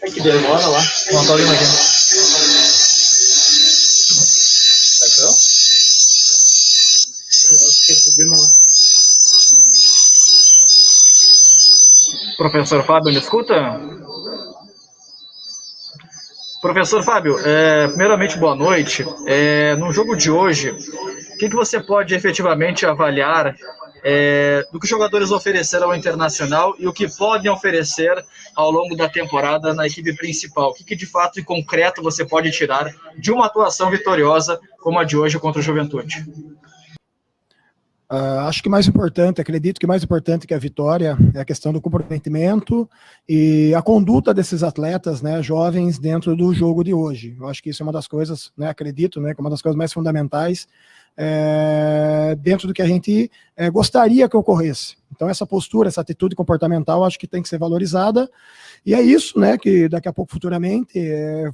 É que demora lá. Não, tá ouvindo aqui. Tá, eu acho que é problema lá. Professor Fábio, me escuta? Professor Fábio, primeiramente, boa noite. No jogo de hoje, o que você pode efetivamente avaliar do que os jogadores ofereceram ao Internacional e o que podem oferecer ao longo da temporada na equipe principal? O que de fato e concreto você pode tirar de uma atuação vitoriosa como a de hoje contra o Juventude? Acho que mais importante, acredito que mais importante que a vitória é a questão do comprometimento e a conduta desses atletas, né, jovens dentro do jogo de hoje. Eu acho que isso é uma das coisas, né, acredito, né, que é uma das coisas mais fundamentais dentro do que a gente gostaria que ocorresse. Então essa postura, essa atitude comportamental, acho que tem que ser valorizada e é isso, né, que daqui a pouco futuramente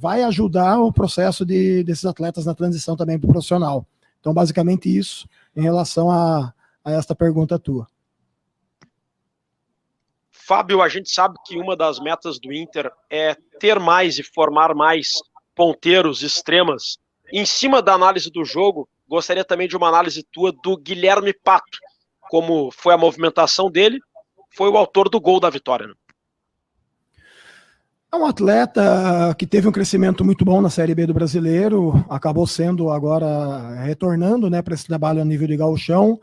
vai ajudar o processo desses atletas na transição também para o profissional. Então basicamente isso em relação a esta pergunta tua. Fábio, a gente sabe que uma das metas do Inter é ter mais e formar mais ponteiros, extremas. Em cima da análise do jogo, gostaria também de uma análise tua do Guilherme Pato, como foi a movimentação dele, foi o autor do gol da vitória, né? É um atleta que teve um crescimento muito bom na Série B do Brasileiro, acabou sendo agora retornando, né, para esse trabalho a nível de gauchão.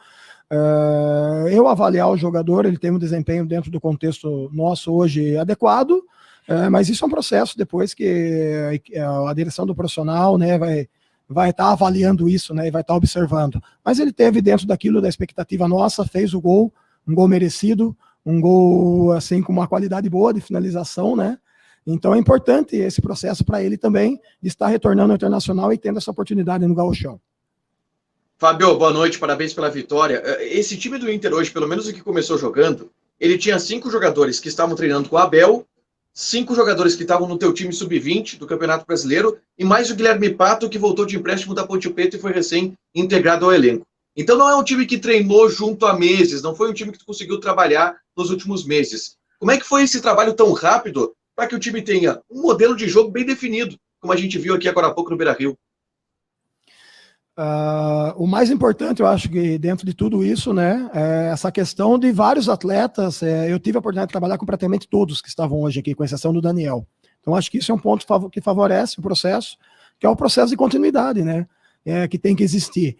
Eu avaliar o jogador, ele tem um desempenho dentro do contexto nosso hoje adequado, mas isso é um processo depois que a direção do profissional, né, vai estar avaliando isso, né, e vai estar observando. Mas ele teve dentro daquilo da expectativa nossa, fez o gol, um gol merecido, um gol assim com uma qualidade boa de finalização, né? Então é importante esse processo para ele também, de estar retornando ao Internacional e tendo essa oportunidade no gauchão. Fábio, boa noite, parabéns pela vitória. Esse time do Inter hoje, pelo menos o que começou jogando, ele tinha 5 jogadores que estavam treinando com o Abel, 5 jogadores que estavam no teu time sub-20 do Campeonato Brasileiro, e mais o Guilherme Pato, que voltou de empréstimo da Ponte Preta e foi recém-integrado ao elenco. Então não é um time que treinou junto há meses, não foi um time que tu conseguiu trabalhar nos últimos meses. Como é que foi esse trabalho tão rápido para que o time tenha um modelo de jogo bem definido, como a gente viu aqui agora há pouco no Beira-Rio? O mais importante, eu acho que dentro de tudo isso, né, é essa questão de vários atletas. Eu tive a oportunidade de trabalhar com praticamente todos que estavam hoje aqui, com exceção do Daniel. Então, acho que isso é um ponto que favorece o processo, que é o processo de continuidade, né, que tem que existir.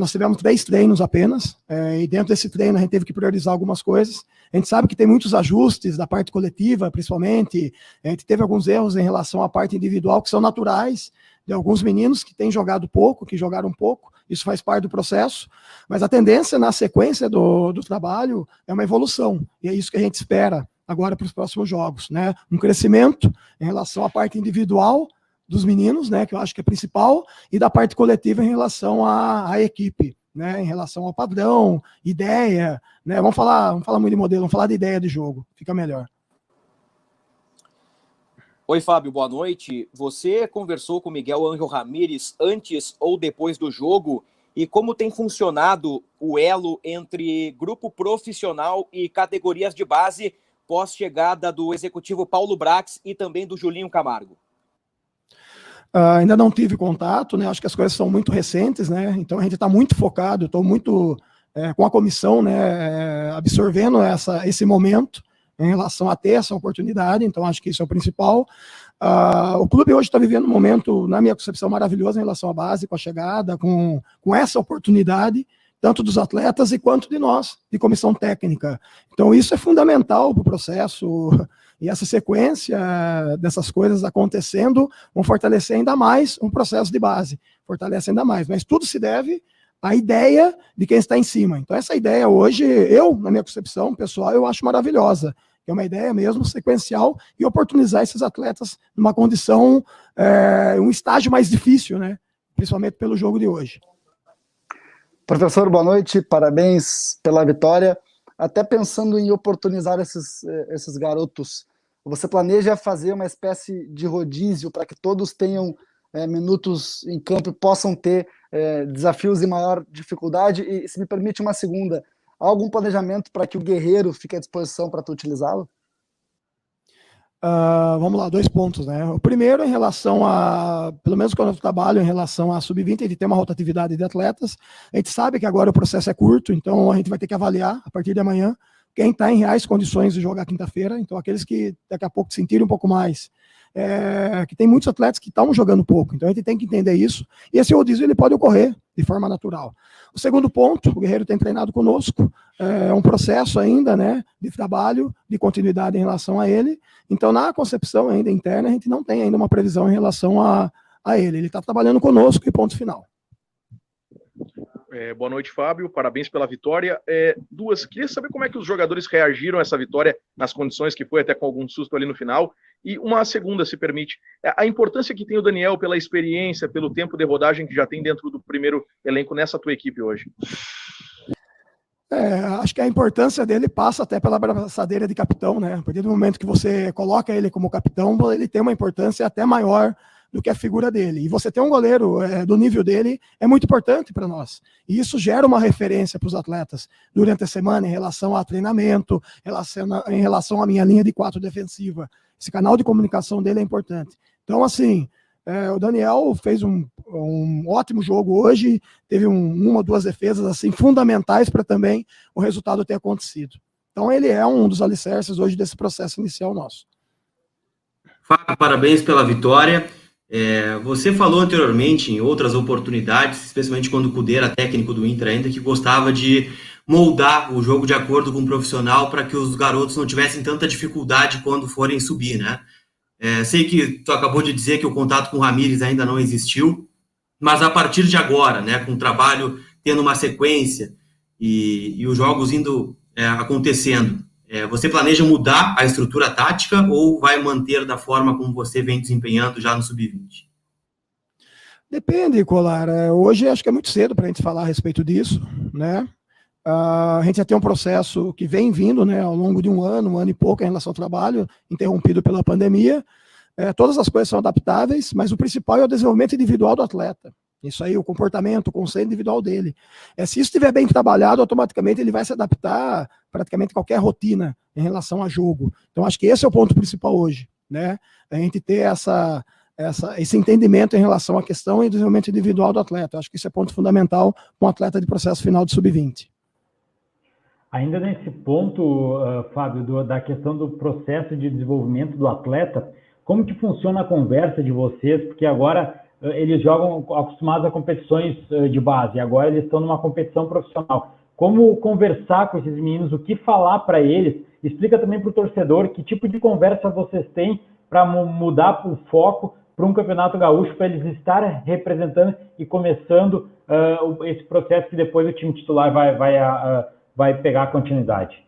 Nós tivemos 3 treinos apenas, e dentro desse treino a gente teve que priorizar algumas coisas. A gente sabe que tem muitos ajustes da parte coletiva, principalmente. A gente teve alguns erros em relação à parte individual que são naturais, de alguns meninos que têm jogado pouco, que jogaram pouco, isso faz parte do processo, mas a tendência na sequência do trabalho é uma evolução, e é isso que a gente espera agora para os próximos jogos, né? Um crescimento em relação à parte individual dos meninos, né, que eu acho que é principal, e da parte coletiva em relação à equipe, né, em relação ao padrão, ideia, né? Vamos falar muito de modelo, vamos falar de ideia de jogo, fica melhor. Oi, Fábio, boa noite. Você conversou com Miguel Ángel Ramírez antes ou depois do jogo? E como tem funcionado o elo entre grupo profissional e categorias de base pós-chegada do executivo Paulo Brax e também do Julinho Camargo? Ainda não tive contato, né? Acho que as coisas são muito recentes, né? Então a gente está muito focado, estou muito com a comissão, né, absorvendo esse momento em relação a ter essa oportunidade, então acho que isso é o principal. O clube hoje está vivendo um momento, na minha concepção, maravilhoso em relação à base, com a chegada, com essa oportunidade, tanto dos atletas e quanto de nós, de comissão técnica. Então isso é fundamental para o processo, e essa sequência dessas coisas acontecendo vão fortalecer ainda mais um processo de base, fortalece ainda mais, mas tudo se deve à ideia de quem está em cima. Então essa ideia hoje, na minha concepção pessoal, eu acho maravilhosa, é uma ideia mesmo sequencial e oportunizar esses atletas numa condição, um estágio mais difícil, né? Principalmente pelo jogo de hoje. Professor, boa noite, parabéns pela vitória. Até pensando em oportunizar esses garotos, você planeja fazer uma espécie de rodízio para que todos tenham minutos em campo e possam ter desafios de maior dificuldade? E se me permite uma segunda, há algum planejamento para que o Guerreiro fique à disposição para tu utilizá-lo? Vamos lá, 2 pontos, né? O primeiro, em relação a, pelo menos quando eu trabalho em relação a sub-20, a gente tem uma rotatividade de atletas. A gente sabe que agora o processo é curto, então a gente vai ter que avaliar a partir de amanhã quem está em reais condições de jogar quinta-feira. Então, aqueles que daqui a pouco sentirem um pouco mais, que tem muitos atletas que estão jogando pouco, então a gente tem que entender isso, e esse rodízio ele pode ocorrer de forma natural. O segundo ponto, o Guerreiro tem treinado conosco, é um processo ainda, né, de trabalho, de continuidade em relação a ele, então na concepção ainda interna a gente não tem ainda uma previsão em relação a ele está trabalhando conosco e ponto final. Boa noite, Fábio, parabéns pela vitória. Queria saber como é que os jogadores reagiram a essa vitória nas condições que foi, até com algum susto ali no final. E uma segunda, se permite, a importância que tem o Daniel pela experiência, pelo tempo de rodagem que já tem dentro do primeiro elenco nessa tua equipe hoje. Acho que a importância dele passa até pela braçadeira de capitão, né? A partir do momento que você coloca ele como capitão, ele tem uma importância até maior do que a figura dele. E você ter um goleiro do nível dele é muito importante para nós. E isso gera uma referência para os atletas durante a semana em relação a treinamento, em relação à minha linha de 4 defensiva. Esse canal de comunicação dele é importante. Então, assim, o Daniel fez um ótimo jogo hoje, teve uma ou 2 defesas assim, fundamentais para também o resultado ter acontecido. Então, ele é um dos alicerces hoje desse processo inicial nosso. Fábio, parabéns pela vitória. Você falou anteriormente, em outras oportunidades, especialmente quando o Kudê era técnico do Inter ainda, que gostava de moldar o jogo de acordo com o profissional para que os garotos não tivessem tanta dificuldade quando forem subir, né? Sei que tu acabou de dizer que o contato com o Ramires ainda não existiu, mas a partir de agora, né, com o trabalho tendo uma sequência e os jogos indo acontecendo, você planeja mudar a estrutura tática ou vai manter da forma como você vem desempenhando já no Sub-20? Depende, Colar. Hoje acho que é muito cedo para a gente falar a respeito disso, né? A gente já tem um processo que vem vindo, né, ao longo de um ano e pouco em relação ao trabalho, interrompido pela pandemia. Todas as coisas são adaptáveis, mas o principal é o desenvolvimento individual do atleta. Isso aí, o comportamento, o conceito individual dele. Se isso estiver bem trabalhado, automaticamente ele vai se adaptar a praticamente qualquer rotina em relação a jogo. Então, acho que esse é o ponto principal hoje, né? A gente ter esse entendimento em relação à questão e desenvolvimento individual do atleta. Acho que isso é ponto fundamental para um atleta de processo final de sub-20. Ainda nesse ponto, Fábio, da questão do processo de desenvolvimento do atleta, como que funciona a conversa de vocês? Porque agora eles jogam acostumados a competições de base, agora eles estão numa competição profissional. Como conversar com esses meninos, o que falar para eles? Explica também para o torcedor que tipo de conversa vocês têm para mudar o foco para um campeonato gaúcho, para eles estarem representando e começando esse processo que depois o time titular vai pegar a continuidade.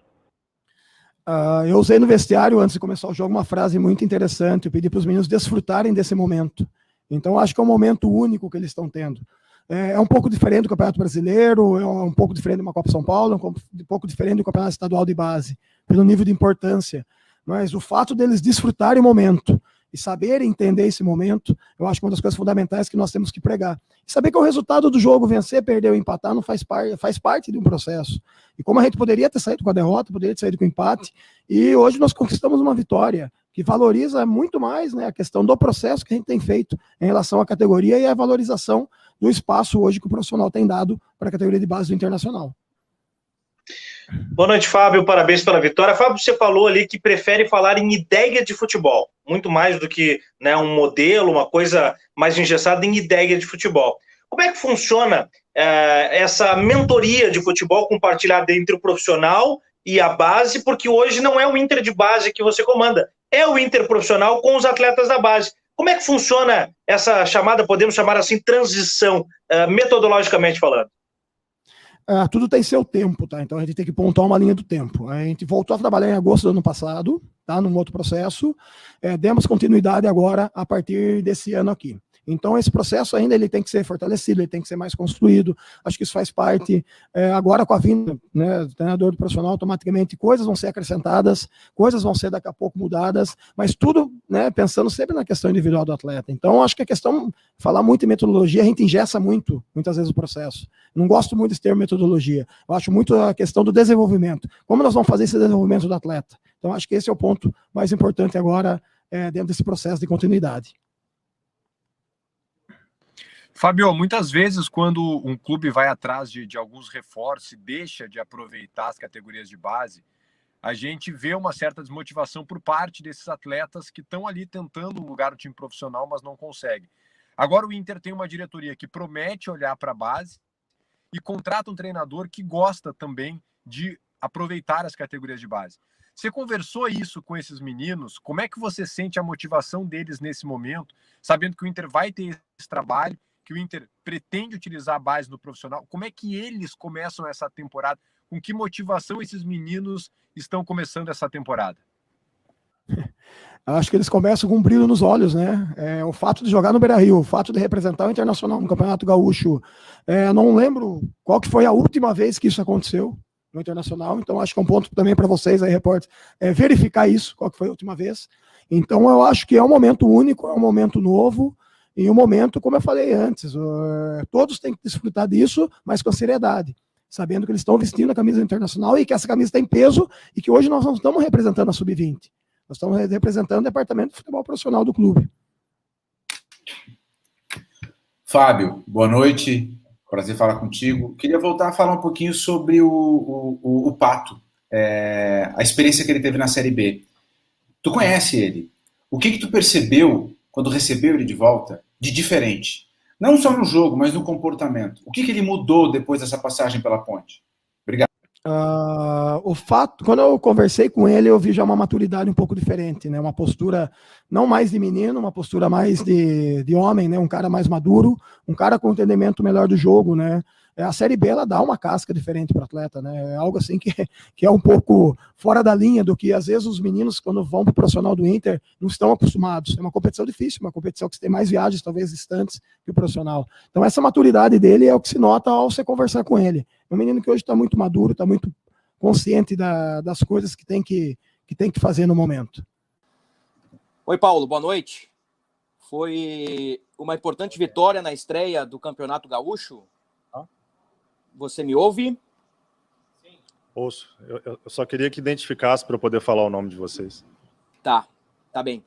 Eu usei no vestiário, antes de começar o jogo, uma frase muito interessante. Eu pedi para os meninos desfrutarem desse momento. Então, acho que é um momento único que eles estão tendo. É um pouco diferente do Campeonato Brasileiro, é um pouco diferente de uma Copa São Paulo, é um pouco diferente do Campeonato Estadual de Base, pelo nível de importância. Mas o fato deles desfrutarem o momento e saberem entender esse momento, eu acho que é uma das coisas fundamentais que nós temos que pregar. E saber que o resultado do jogo, vencer, perder ou empatar, não faz parte de um processo. E como a gente poderia ter saído com a derrota, poderia ter saído com o empate, e hoje nós conquistamos uma vitória que valoriza muito mais, né, a questão do processo que a gente tem feito em relação à categoria e a valorização do espaço hoje que o profissional tem dado para a categoria de base do Internacional. Boa noite, Fábio, parabéns pela vitória. Fábio, você falou ali que prefere falar em ideia de futebol, muito mais do que, né, um modelo, uma coisa mais engessada, em ideia de futebol. Como é que funciona essa mentoria de futebol compartilhada entre o profissional e a base? Porque hoje não é o Inter de base que você comanda, é o Inter profissional com os atletas da base. Como é que funciona essa chamada, podemos chamar assim, transição, metodologicamente falando? Tudo tem seu tempo, tá? Então a gente tem que pontuar uma linha do tempo. A gente voltou a trabalhar em agosto do ano passado, tá? Num outro processo. Demos continuidade agora a partir desse ano aqui. Então esse processo ainda ele tem que ser fortalecido, ele tem que ser mais construído. Acho que isso faz parte. Agora com a vinda, né, do treinador do profissional, automaticamente coisas vão ser acrescentadas, coisas vão ser daqui a pouco mudadas, mas tudo, né, pensando sempre na questão individual do atleta. Então acho que a questão, falar muito em metodologia, a gente engessa muitas vezes o processo. Não gosto muito desse termo metodologia. Eu acho muito a questão do desenvolvimento. Como nós vamos fazer esse desenvolvimento do atleta? Então, acho que esse é o ponto mais importante agora dentro desse processo de continuidade. Fábio, muitas vezes quando um clube vai atrás de alguns reforços e deixa de aproveitar as categorias de base, a gente vê uma certa desmotivação por parte desses atletas que estão ali tentando um lugar no time profissional, mas não conseguem. Agora o Inter tem uma diretoria que promete olhar para a base e contrata um treinador que gosta também de aproveitar as categorias de base. Você conversou isso com esses meninos? Como é que você sente a motivação deles nesse momento, sabendo que o Inter vai ter esse trabalho, que o Inter pretende utilizar a base no profissional? Como é que eles começam essa temporada? Com que motivação esses meninos estão começando essa temporada? Acho que eles começam com um brilho nos olhos, né? O fato de jogar no Beira-Rio, o fato de representar o Internacional no Campeonato Gaúcho. Não lembro qual que foi a última vez que isso aconteceu no Internacional, então acho que é um ponto também para vocês aí, repórter, verificar isso, qual que foi a última vez. Então eu acho que é um momento único, é um momento novo, e um momento, como eu falei antes, todos têm que desfrutar disso, mas com seriedade, sabendo que eles estão vestindo a camisa internacional e que essa camisa tem peso e que hoje nós não estamos representando a Sub-20. Nós estamos representando o departamento de futebol profissional do clube. Fábio, boa noite. Prazer falar contigo. Queria voltar a falar um pouquinho sobre o Pato, a experiência que ele teve na Série B. Tu conhece ele. O que tu percebeu quando recebeu ele de volta de diferente? Não só no jogo, mas no comportamento. O que ele mudou depois dessa passagem pela Ponte? Obrigado. O fato, quando eu conversei com ele, eu vi já uma maturidade um pouco diferente, né? Uma postura não mais de menino, uma postura mais de homem, né? Um cara mais maduro, um cara com entendimento melhor do jogo, né? A Série B, ela dá uma casca diferente para o atleta, né? É algo assim que é um pouco fora da linha do que, às vezes, os meninos, quando vão para o profissional do Inter, não estão acostumados. É uma competição difícil, uma competição que você tem mais viagens, talvez, distantes que o profissional. Então, essa maturidade dele é o que se nota ao você conversar com ele. É um menino que hoje está muito maduro, está muito consciente das coisas que tem que fazer no momento. Oi, Paulo, boa noite. Foi uma importante vitória na estreia do Campeonato Gaúcho? Você me ouve? Sim. Ouço. Eu só queria que identificasse para eu poder falar o nome de vocês. Tá bem.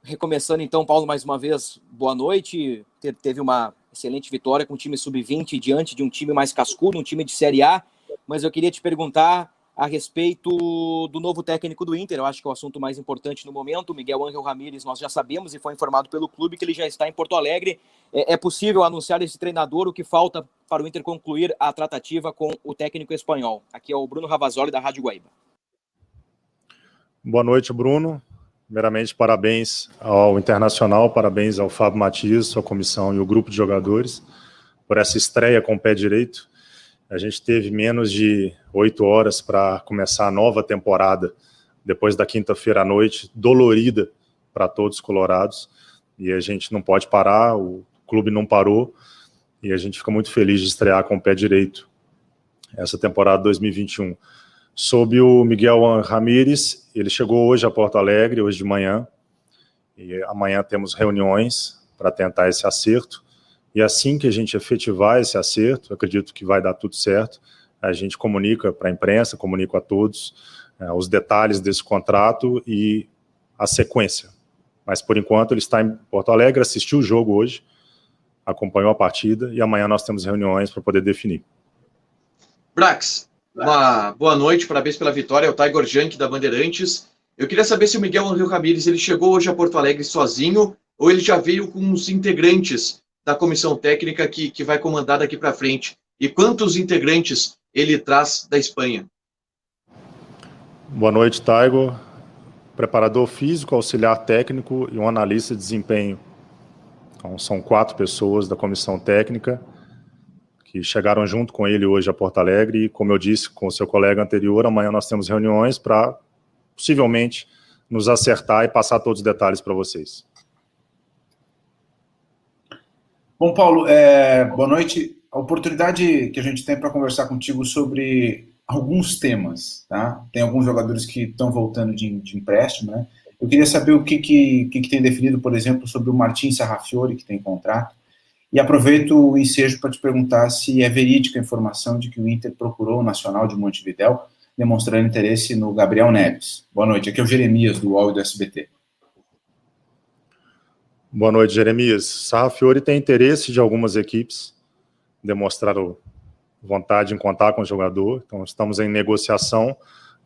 Recomeçando então, Paulo, mais uma vez, boa noite. Teve uma excelente vitória com o time sub-20 diante de um time mais cascudo, um time de Série A, mas eu queria te perguntar a respeito do novo técnico do Inter. Eu acho que é o assunto mais importante no momento. Miguel Ángel Ramírez, nós já sabemos e foi informado pelo clube que ele já está em Porto Alegre. É possível anunciar esse treinador? O que falta para o Inter concluir a tratativa com o técnico espanhol? Aqui é o Bruno Ravazoli, da Rádio Guaíba. Boa noite, Bruno. Primeiramente, parabéns ao Internacional, parabéns ao Fábio Matias, sua comissão e o grupo de jogadores por essa estreia com o pé direito. A gente teve menos de 8 horas para começar a nova temporada, depois da quinta-feira à noite, dolorida para todos os colorados, e a gente não pode parar, o clube não parou, e a gente fica muito feliz de estrear com o pé direito essa temporada 2021. Sob o Miguel Ramírez, ele chegou hoje a Porto Alegre, hoje de manhã, e amanhã temos reuniões para tentar esse acerto. E assim que a gente efetivar esse acerto, acredito que vai dar tudo certo, a gente comunica para a imprensa, comunica a todos os detalhes desse contrato e a sequência. Mas, por enquanto, ele está em Porto Alegre, assistiu o jogo hoje, acompanhou a partida e amanhã nós temos reuniões para poder definir. Brax, uma boa noite, parabéns pela vitória, é o Tiger Junk da Bandeirantes. Eu queria saber se o Miguel Ángel Ramírez ele chegou hoje a Porto Alegre sozinho ou ele já veio com os integrantes da comissão técnica que vai comandar daqui para frente. E quantos integrantes ele traz da Espanha? Boa noite, Taigo. Preparador físico, auxiliar técnico e um analista de desempenho. Então, são 4 pessoas da comissão técnica que chegaram junto com ele hoje a Porto Alegre e, como eu disse com o seu colega anterior, amanhã nós temos reuniões para, possivelmente, nos acertar e passar todos os detalhes para vocês. Bom, Paulo, boa noite. A oportunidade que a gente tem para conversar contigo sobre alguns temas, tá? Tem alguns jogadores que estão voltando de empréstimo, né? Eu queria saber o que tem definido, por exemplo, sobre o Martin Sarrafiori, que tem contrato, e aproveito o ensejo para te perguntar se é verídica a informação de que o Inter procurou o Nacional de Montevidéu demonstrando interesse no Gabriel Neves. Boa noite, aqui é o Jeremias, do UOL e do SBT. Boa noite, Jeremias. Sarrafiori tem interesse de algumas equipes, demonstraram vontade em contar com o jogador, então estamos em negociação.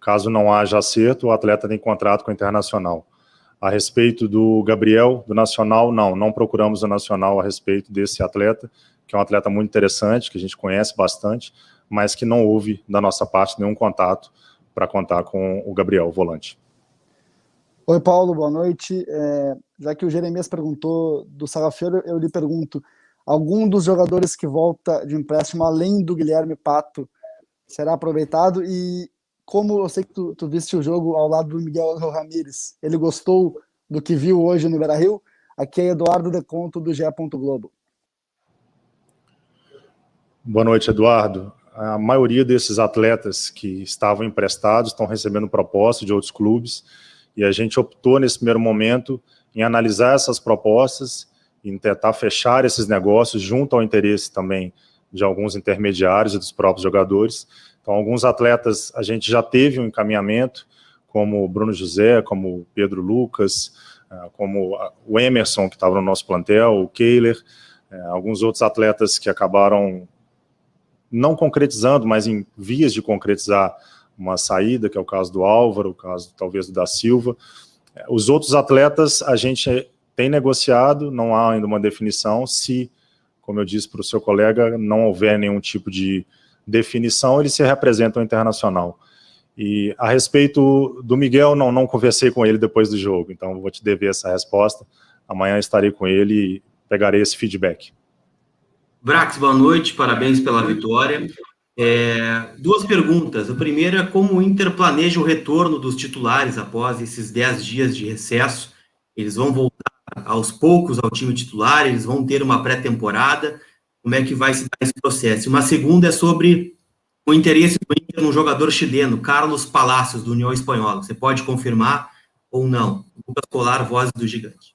Caso não haja acerto, o atleta tem contrato com o Internacional. A respeito do Gabriel, do Nacional, não procuramos o Nacional a respeito desse atleta, que é um atleta muito interessante, que a gente conhece bastante, mas que não houve, da nossa parte, nenhum contato para contar com o Gabriel, o volante. Oi, Paulo, boa noite. Já que o Jeremias perguntou do Sarrafiori, eu lhe pergunto, algum dos jogadores que volta de empréstimo, além do Guilherme Pato, será aproveitado? E como eu sei que tu viste o jogo ao lado do Miguel Ángel Ramírez, ele gostou do que viu hoje no Beira-Rio? Aqui é Eduardo Deconto, do GE. Globo. Boa noite, Eduardo. A maioria desses atletas que estavam emprestados estão recebendo propostas de outros clubes, e a gente optou nesse primeiro momento em analisar essas propostas, em tentar fechar esses negócios junto ao interesse também de alguns intermediários e dos próprios jogadores. Então, alguns atletas a gente já teve um encaminhamento, como o Bruno José, como o Pedro Lucas, como o Emerson, que estava no nosso plantel, o Kehler, alguns outros atletas que acabaram não concretizando, mas em vias de concretizar uma saída, que é o caso do Álvaro, o caso talvez do da Silva. Os outros atletas a gente tem negociado, não há ainda uma definição. Se, como eu disse para o seu colega, não houver nenhum tipo de definição, eles se representam ao Internacional. E a respeito do Miguel, não conversei com ele depois do jogo, então vou te dever essa resposta. Amanhã estarei com ele e pegarei esse feedback. Brax, boa noite, parabéns pela vitória. Duas perguntas. A primeira é como o Inter planeja o retorno dos titulares após esses 10 dias de recesso. Eles vão voltar aos poucos ao time titular, eles vão ter uma pré-temporada. Como é que vai se dar esse processo? Uma segunda é sobre o interesse do Inter no jogador chileno, Carlos Palacios, do União Espanhola. Você pode confirmar ou não? Lucas Colar, Vozes do Gigante.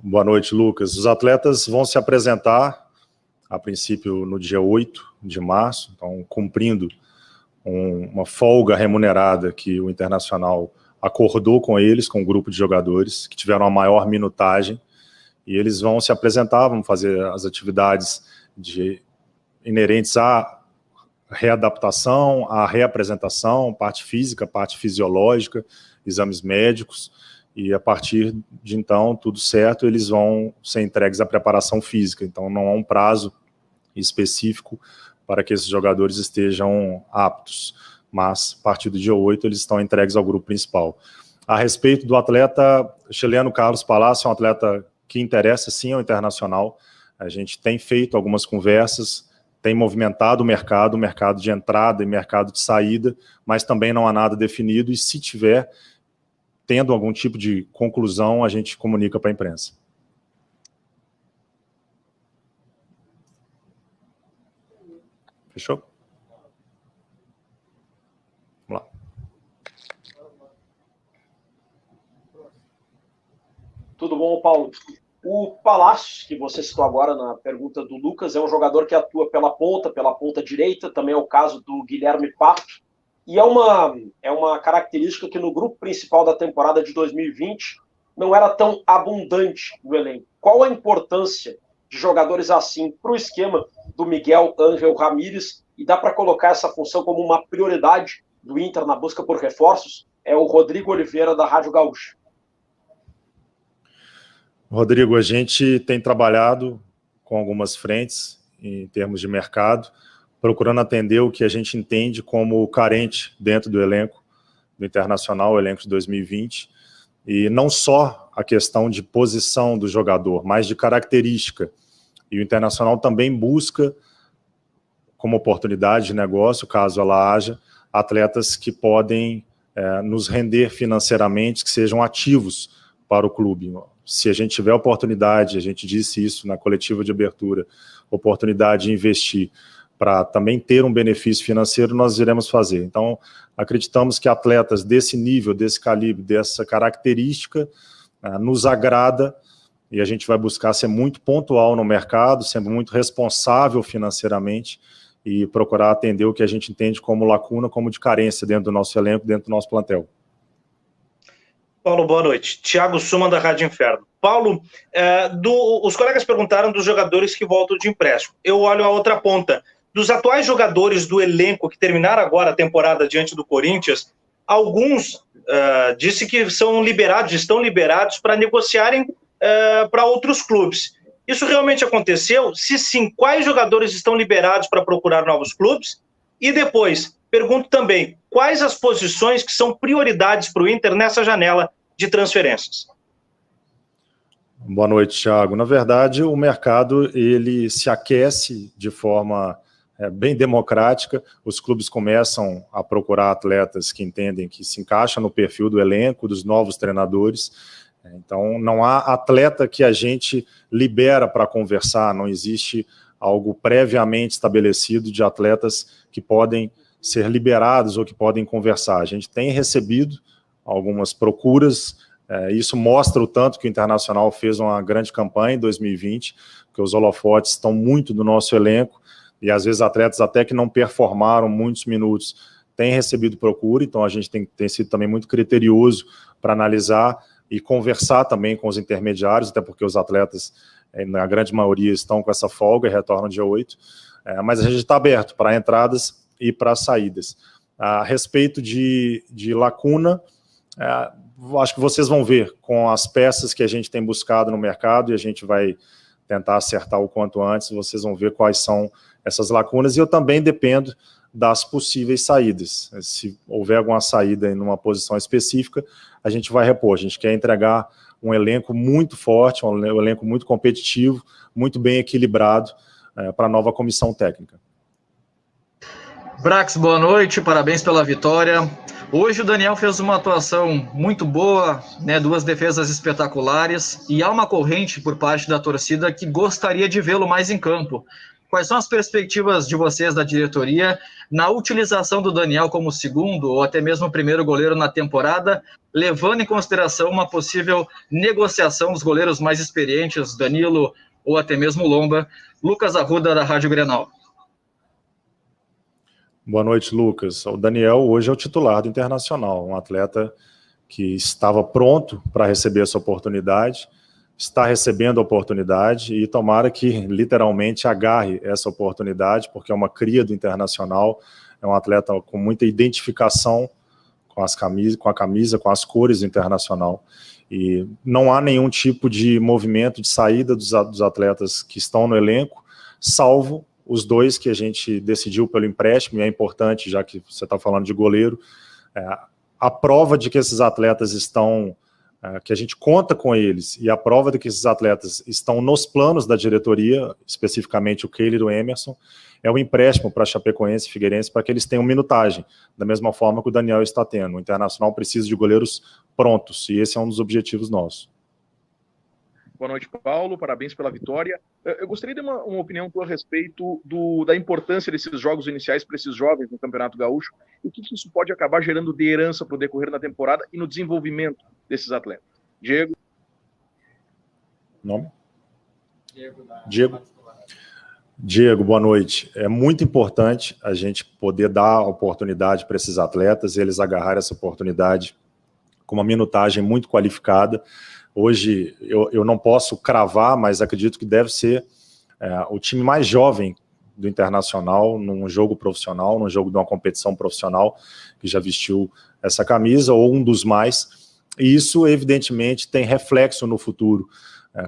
Boa noite, Lucas. Os atletas vão se apresentar, a princípio, no dia 8 de março, então cumprindo uma folga remunerada que o Internacional acordou com eles, com um grupo de jogadores que tiveram a maior minutagem, e eles vão se apresentar, vão fazer as atividades inerentes à readaptação, à reapresentação, parte física, parte fisiológica, exames médicos, e a partir de então, tudo certo, eles vão ser entregues à preparação física. Então não há um prazo específico para que esses jogadores estejam aptos, mas a partir do dia 8 eles estão entregues ao grupo principal. A respeito do atleta chileno Carlos Palacios, é um atleta que interessa sim ao Internacional. A gente tem feito algumas conversas, tem movimentado o mercado de entrada e mercado de saída, mas também não há nada definido, e se tiver, tendo algum tipo de conclusão, a gente comunica para a imprensa. Fechou? Vamos lá. Tudo bom, Paulo? O Palacios, que você citou agora na pergunta do Lucas, é um jogador que atua pela ponta direita, também é o caso do Guilherme Pato, e é uma característica que no grupo principal da temporada de 2020 não era tão abundante no elenco. Qual a importância de jogadores assim para o esquema do Miguel Ángel Ramírez, e dá para colocar essa função como uma prioridade do Inter na busca por reforços? É o Rodrigo Oliveira, da Rádio Gaúcha. Rodrigo, a gente tem trabalhado com algumas frentes em termos de mercado, procurando atender o que a gente entende como carente dentro do elenco do Internacional, o elenco de 2020, e não só a questão de posição do jogador, mas de característica. E o Internacional também busca, como oportunidade de negócio, caso ela haja, atletas que podem nos render financeiramente, que sejam ativos para o clube. Se a gente tiver oportunidade, a gente disse isso na coletiva de abertura, oportunidade de investir para também ter um benefício financeiro, nós iremos fazer. Então, acreditamos que atletas desse nível, desse calibre, dessa característica, nos agrada, e a gente vai buscar ser muito pontual no mercado, sendo muito responsável financeiramente, e procurar atender o que a gente entende como lacuna, como de carência dentro do nosso elenco, dentro do nosso plantel. Paulo, boa noite. Thiago Suman, da Rádio Inferno. Paulo, os colegas perguntaram dos jogadores que voltam de empréstimo. Eu olho a outra ponta. Dos atuais jogadores do elenco que terminaram agora a temporada diante do Corinthians, alguns disse que estão liberados para negociarem para outros clubes. Isso realmente aconteceu? Se sim, quais jogadores estão liberados para procurar novos clubes? E depois, pergunto também, quais as posições que são prioridades para o Inter nessa janela de transferências? Boa noite, Thiago. Na verdade, o mercado ele se aquece de forma bem democrática. Os clubes começam a procurar atletas que entendem que se encaixam no perfil do elenco, dos novos treinadores. Então, não há atleta que a gente libera para conversar, não existe algo previamente estabelecido de atletas que podem ser liberados ou que podem conversar. A gente tem recebido algumas procuras, isso mostra o tanto que o Internacional fez uma grande campanha em 2020, porque os holofotes estão muito do nosso elenco, e às vezes atletas até que não performaram muitos minutos têm recebido procura, então a gente tem sido também muito criterioso para analisar e conversar também com os intermediários, até porque os atletas, na grande maioria, estão com essa folga e retornam dia 8, mas a gente está aberto para entradas e para saídas. A respeito de lacuna, acho que vocês vão ver com as peças que a gente tem buscado no mercado, e a gente vai tentar acertar o quanto antes, vocês vão ver quais são essas lacunas, e eu também dependo das possíveis saídas. Se houver alguma saída em uma posição específica, a gente vai repor. A gente quer entregar um elenco muito forte, um elenco muito competitivo, muito bem equilibrado para a nova comissão técnica. Brax, boa noite, parabéns pela vitória. Hoje o Daniel fez uma atuação muito boa, né, 2 defesas espetaculares, e há uma corrente por parte da torcida que gostaria de vê-lo mais em campo. Quais são as perspectivas de vocês da diretoria na utilização do Daniel como segundo ou até mesmo primeiro goleiro na temporada, levando em consideração uma possível negociação dos goleiros mais experientes, Danilo ou até mesmo Lomba? Lucas Arruda, da Rádio Grenal. Boa noite, Lucas. O Daniel hoje é o titular do Internacional, um atleta que estava pronto para receber essa oportunidade, está recebendo a oportunidade e tomara que literalmente agarre essa oportunidade, porque é uma cria do Internacional, é um atleta com muita identificação com a camisa, com as cores do Internacional, e não há nenhum tipo de movimento de saída dos atletas que estão no elenco, salvo os 2 que a gente decidiu pelo empréstimo, e é importante, já que você está falando de goleiro, a prova de que esses atletas estão, que a gente conta com eles, e a prova de que esses atletas estão nos planos da diretoria, especificamente o Keylor e o Emerson, é o empréstimo para Chapecoense e Figueirense, para que eles tenham minutagem, da mesma forma que o Daniel está tendo. O Internacional precisa de goleiros prontos, e esse é um dos objetivos nossos. Boa noite, Paulo, parabéns pela vitória. Eu gostaria de uma opinião tua a respeito da importância desses jogos iniciais para esses jovens no Campeonato Gaúcho, e o que isso pode acabar gerando de herança para o decorrer da temporada e no desenvolvimento desses atletas. Diego? Nome? Diego, boa noite. É muito importante a gente poder dar oportunidade para esses atletas, e eles agarrarem essa oportunidade com uma minutagem muito qualificada. Hoje eu não posso cravar, mas acredito que deve ser o time mais jovem do Internacional num jogo profissional, num jogo de uma competição profissional, que já vestiu essa camisa, ou um dos mais, e isso evidentemente tem reflexo no futuro.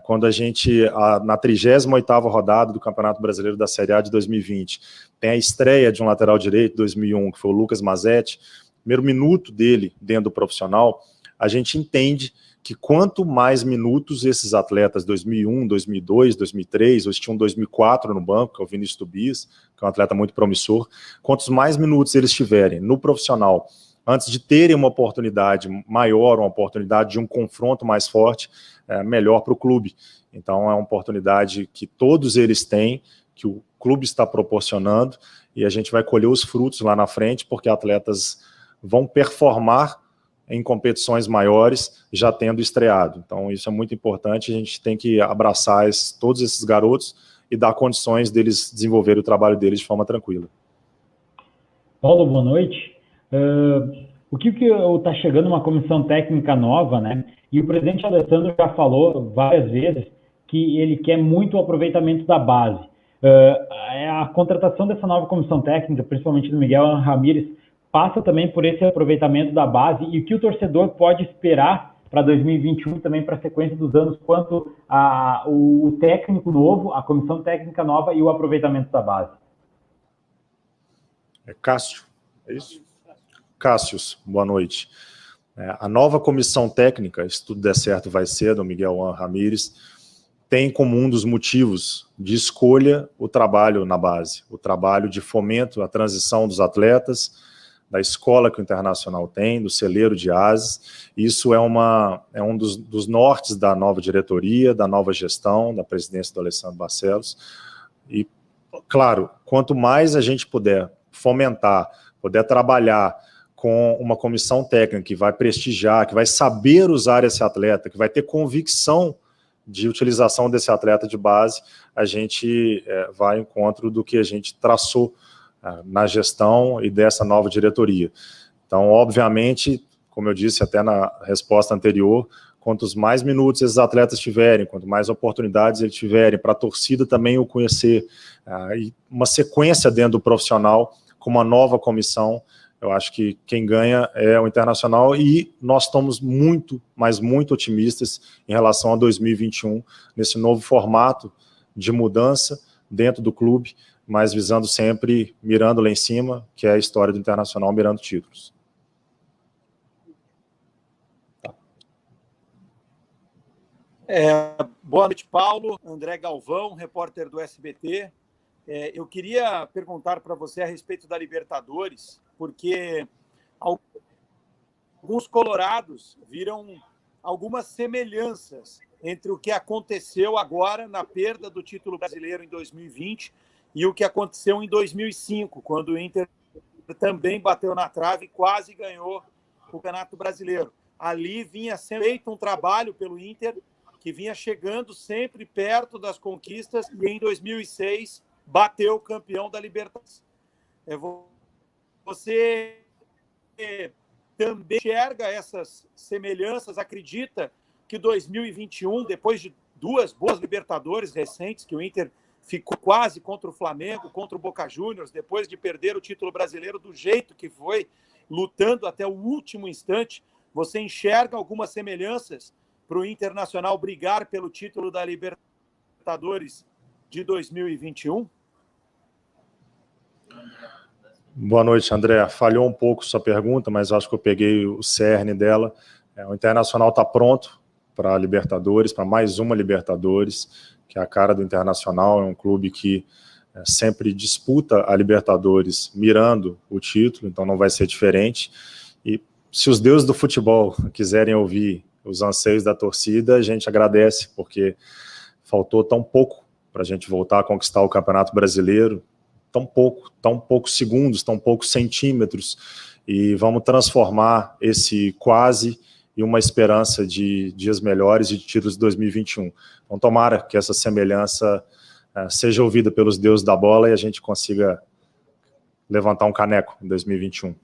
Quando a gente, na 38ª rodada do Campeonato Brasileiro da Série A de 2020, tem a estreia de um lateral direito de 2001, que foi o Lucas Mazetti, primeiro minuto dele dentro do profissional, a gente entende que quanto mais minutos esses atletas, 2001, 2002, 2003, hoje tinha um 2004 no banco, que é o Vinícius Tobias, que é um atleta muito promissor, quantos mais minutos eles tiverem no profissional, antes de terem uma oportunidade maior, uma oportunidade de um confronto mais forte, melhor para o clube. Então é uma oportunidade que todos eles têm, que o clube está proporcionando, e a gente vai colher os frutos lá na frente, porque atletas vão performar em competições maiores, já tendo estreado. Então isso é muito importante, a gente tem que abraçar todos esses garotos e dar condições deles desenvolverem o trabalho deles de forma tranquila. Paulo, boa noite. O que está chegando uma comissão técnica nova, né? E o presidente Alessandro já falou várias vezes que ele quer muito o aproveitamento da base. A contratação dessa nova comissão técnica, principalmente do Miguel Ramírez, passa também por esse aproveitamento da base, e o que o torcedor pode esperar para 2021 também, para a sequência dos anos, quanto o técnico novo, a comissão técnica nova e o aproveitamento da base. Cássio, é isso? Cássius, boa noite. A nova comissão técnica, se tudo der certo, vai ser do Miguel Ramírez, tem como um dos motivos de escolha o trabalho na base, o trabalho de fomento, a transição dos atletas, da escola que o Internacional tem, do celeiro de ases. Isso é um dos nortes da nova diretoria, da nova gestão, da presidência do Alessandro Barcelos. E, claro, quanto mais a gente puder fomentar, puder trabalhar com uma comissão técnica que vai prestigiar, que vai saber usar esse atleta, que vai ter convicção de utilização desse atleta de base, a gente vai ao encontro do que a gente traçou na gestão e dessa nova diretoria. Então, obviamente, como eu disse até na resposta anterior, quantos mais minutos esses atletas tiverem, quanto mais oportunidades eles tiverem, para a torcida também o conhecer, e uma sequência dentro do profissional, com uma nova comissão, eu acho que quem ganha é o Internacional, e nós estamos muito, mas muito otimistas em relação a 2021, nesse novo formato de mudança dentro do clube, mas visando sempre, mirando lá em cima, que é a história do Internacional, mirando títulos. Boa noite, Paulo. André Galvão, repórter do SBT. Eu queria perguntar para você a respeito da Libertadores, porque alguns colorados viram algumas semelhanças entre o que aconteceu agora na perda do título brasileiro em 2020 e o que aconteceu em 2005, quando o Inter também bateu na trave e quase ganhou o Campeonato Brasileiro. Ali vinha sendo feito um trabalho pelo Inter que vinha chegando sempre perto das conquistas, e em 2006 bateu o campeão da Libertadores. Você também enxerga essas semelhanças? Acredita que 2021, depois de duas boas Libertadores recentes, que o Inter ficou quase contra o Flamengo, contra o Boca Juniors, depois de perder o título brasileiro do jeito que foi, lutando até o último instante, você enxerga algumas semelhanças para o Internacional brigar pelo título da Libertadores de 2021? Boa noite, André. Falhou um pouco sua pergunta, mas acho que eu peguei o cerne dela. O Internacional está pronto para a Libertadores, para mais uma Libertadores, que é a cara do Internacional. É um clube que sempre disputa a Libertadores mirando o título, então não vai ser diferente. E se os deuses do futebol quiserem ouvir os anseios da torcida, a gente agradece, porque faltou tão pouco para a gente voltar a conquistar o Campeonato Brasileiro, tão poucos segundos, tão poucos centímetros, e vamos transformar esse quase em uma esperança de dias melhores e de títulos de 2021. Então tomara que essa semelhança seja ouvida pelos deuses da bola e a gente consiga levantar um caneco em 2021.